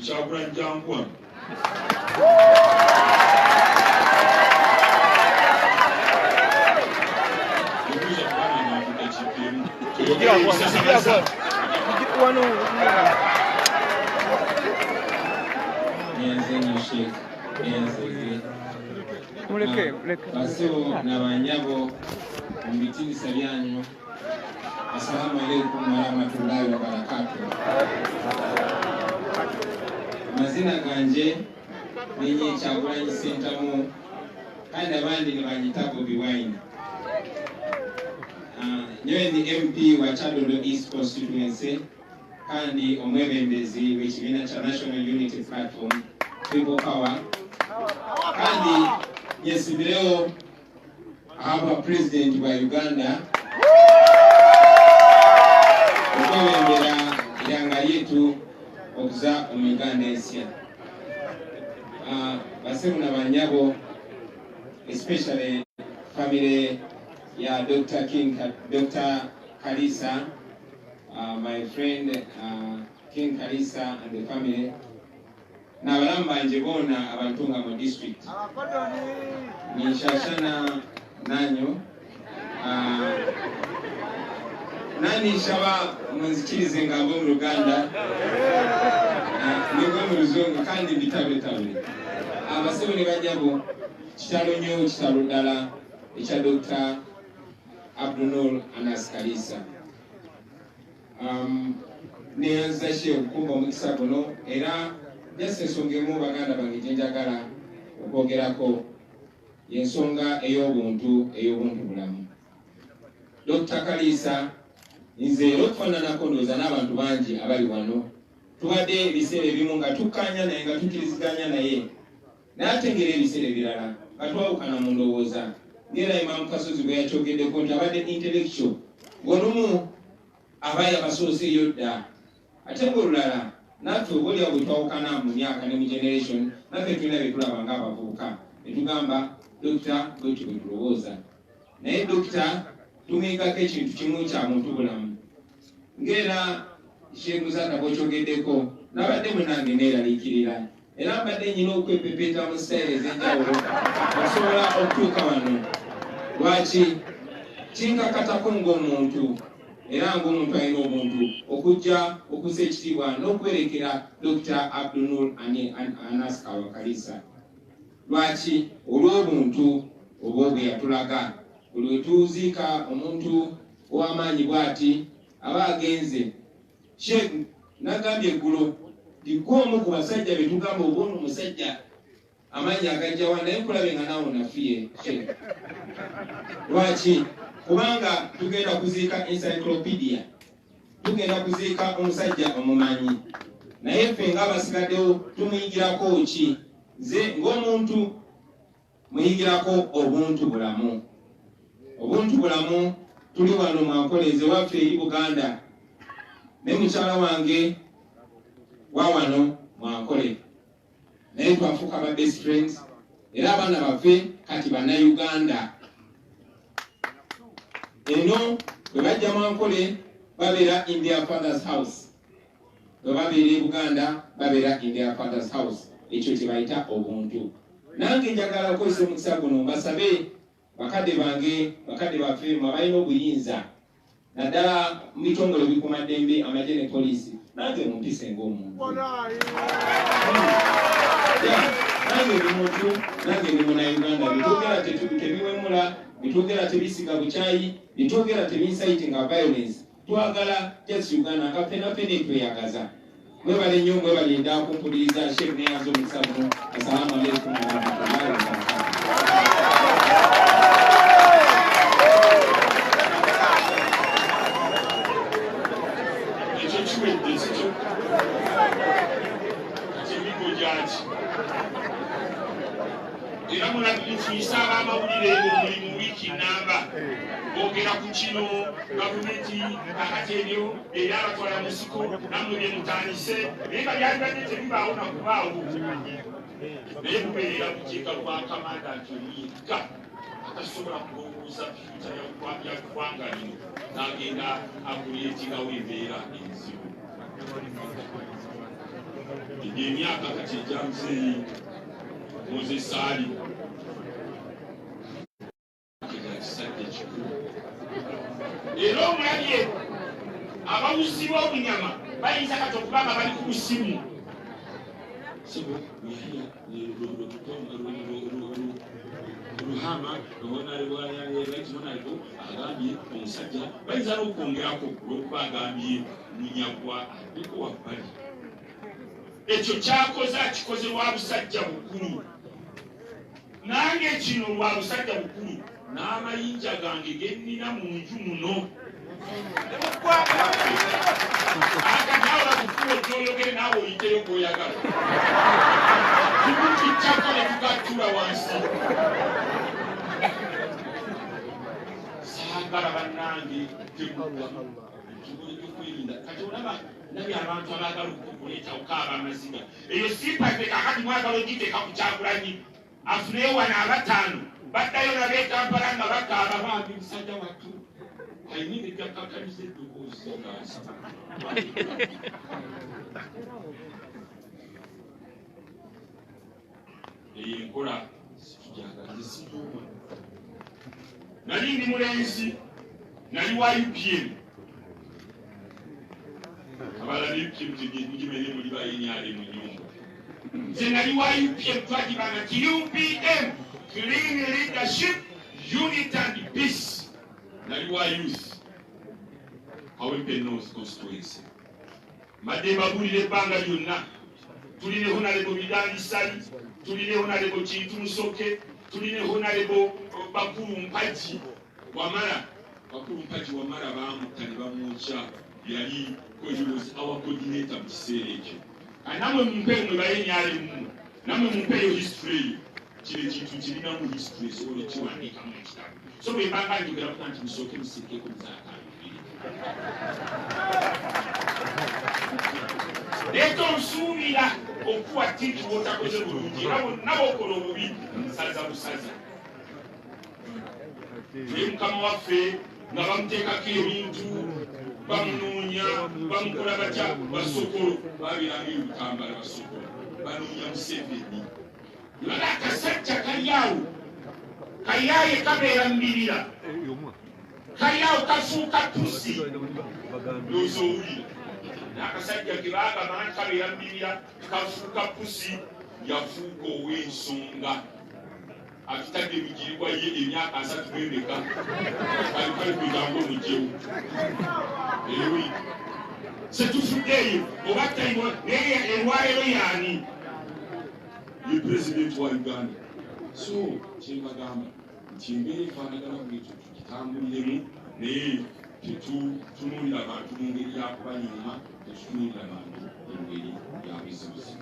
Kyagulanyi Jangwa. Baseo na banyabo mbitinisa byanyu. Assalamu alaikum warahmatullahi wabarakatuh. Mazina ganje ninyi Kyagulanyi Ssentamu kandi abandi ne banyitako Biwine. Nyowe ni MP wa Kyaddondo East Constituency kandi omwebembezi w'ekibiina kya National Unity Platform People Power kandi nyesibirewo aba President wa Uganda okwebembera iranga lyetu okuza mu Uganda ensya. Basemu na banyabo especially family ya Dr. Kalisa, my friend King Kalisa and the family. Na balamba njebona abantunga mu district. Nishashana nanyo. Nani shaba munzikirize ngabo mu Uganda. Nigo mu Luzungu kandi bitabetabule. Abasebo ne banyabo kitalo nyo kitalo dala echa Dr. Abdunnoor Anas Kalisa. Neyanza she okukumba mukisa guno era ensongemu baganda bange gyenjagala okwogerako yensonga ey'obuntu bulamu. Dr. Kalisa nze okufaananako ndowooza n'abantu bangi abali wano tubadde ebiseera ebimu nga tukkanya naye nga tukkiriziganya naye n'atengera ebiseera ebirala nga twawukana mu ndowooza ng'era Imam Kasozi bwe yakyogeddeko nti abadde intellectual ng'olumu abaye abasooseeyo dda ate ng'olulala naffe oboolyawo bwe twawukana mu myaka ne mu generation naffe tulina bye tulaba ng'abavubuka ne tugamba Dokita bwetyo bwe tulowooza naye Dokita tumuyigako ekintu kimu kya muntu bulamu ng'era Sheikh Muzata bw'okyogeddeko nabadde munange neeraliikirira era mbadde nyina okwepepeeta mu sitayiri ez'enjawulo osobola okutuuka wano. Lwaki kinkakatako ng'omuntu era ng'omuntu alina obuntu okujja okuza ekitiibwa n'okwerekera Dr. Abdunnoor Anas Kalisa. Lwaki olw'obuntu obwo bwe yatulaga buli tuziika omuntu ow'amaanyi bw'ati aba agenze. Sheikh nagambye eggulo gwomu ku basajja be tugamba obw'ono omusajja amaanyi agajjawa naye nkulabe nga naawe nafiye Sheikh. Lwaki? Kubanga tugenda kuziika encyclopedia, tugenda kuziika omusajja omumanyi naye ffe ng'abasigaddewo tumuyigirako ki? Nze ng'omuntu muyigirako obuntu bulamu. Obuntu bulamu tuli wano mwankoleze waffe eri Buganda ne mukyala wange wa wano mwankole naye twafuuka ba best friends era abaana baffe kati bannayuganda. Eno bwe bajja mwankole babeera in their father's house, bwe babeera e Buganda babeera in their father's house. Ekyo kye bayita obuntu. Nange njagala okukozesa omukisa guno mbasabe bakadde bange bakadde baffe abalina obuyinza naddala mu bitongole bikuumaddembe amagye ne poliisi nange mumpise ng'omuntu. Nange ndi muntu, nange ndi munnayuganda. Bitwogera tebiwemula, bitwogera tebisiga bukyayi, bitwogera tebinsighting violence. Twagala just Uganda nga ffenna tweyagaza. Mwebale nnyo mwebalinda kumpuliriza Sheikh neyanza omukisa guno. Assalamu alaikum warahmatullahi wabarakatuh. Era mulabikisa abamawulire buli mu wiiki namba boogera ku kino gavumenti akateebyo era abatwala musiko nammwe bye mutandise naye nga byalibadde tebibaawo nakubaawo naye kubeerera kukiika lwa kamanda nti omuyigga atasobola kulowooza fyuta ya ggwanga lino n'agenda akuleetingawo embeera enzibu. emyaka kati egyamuzeeyi muze saali ekisadde kikulu era omulabye abawuzi b'obunyama bayinza kati okuba nga bali ku busimu Ruhama agambye omusajja bayinza n'okwongerako olw'okuba agambye munyagwa addeko wabbali ekyo kyakoze akikoze lwa busajja bukulu nange kino lwa busajja bukulu n'amayinja gange gennina mu nju muno nawe bakukuwa gyoyogere naawe oyiteyo gwoyagala tukukittako ne tugattula wansi saagala bannange tekugwa ekyokwerinda kati olaba nabye abantu abaagala okukuleeta okukaaba amaziga eyo simpate kakati mwagala ogiteeka ku Kyagulanyi afuneyo wano abataano baddayo nabo Kampala nga bakaaba bambi musajja wattu ayinira ebyakakaliza eddoboozi gansi eyo enkola situjagalize sinoma nali ndi mulenzi nali wa UPM abalala UPM tegemugimenye muli bayenyale mu nyumba nze nali wa UPM twagibanga ti UPM Clean Leadership Unity and Peace nali wa youth Kawempe North Constituency madde mbabulira ebbanga lyonna tuline Honorable Bidandi Sali tuline Honorable Kintu Musoke tuline Honorable Bakulu Mpaji Wamala bamutta ne bamwokya yali our coordinator mu kiseera ekyo namwe mumpeeyo mwe bayenyalemu namwe mumpeeyo history kino ekintu kirinamu history esobola ekiwandiikamu ekitabo so bwe mbanga njogera kuta nti musooke musirikeko muzaakaabibiri leeta onsuubira okuwa tinti wootakoze bulungi nabo okola obubi nsaza busaza naye mukama waffe nga bamuteekako ebintu bamunoonya bamukola batya basokolo babiranga ebitambala basokolo banoonya Museveni bala akasajja kalyawo kayaye kabeera mbirira kalyawo kafuuka pusi lozowulira n'akasajja ke baagamba nti kabeera mbirira kafuuka pusi yafuuka ow'ensonga atutadde mugiribwa ye emyaka 3 mwemeka kalikuligambo mujewu ewe setufuddeeyo oba tayibwa naye erwalero yaani ye pulezidenti wa Uganda so kyembagamba nti embeera efaanagana bwetyo tukitambuliremu naye tetutunuulira abantu mu ngeri yakubanyuma tetutunuulira abantu mu ngeri ya buzibuzi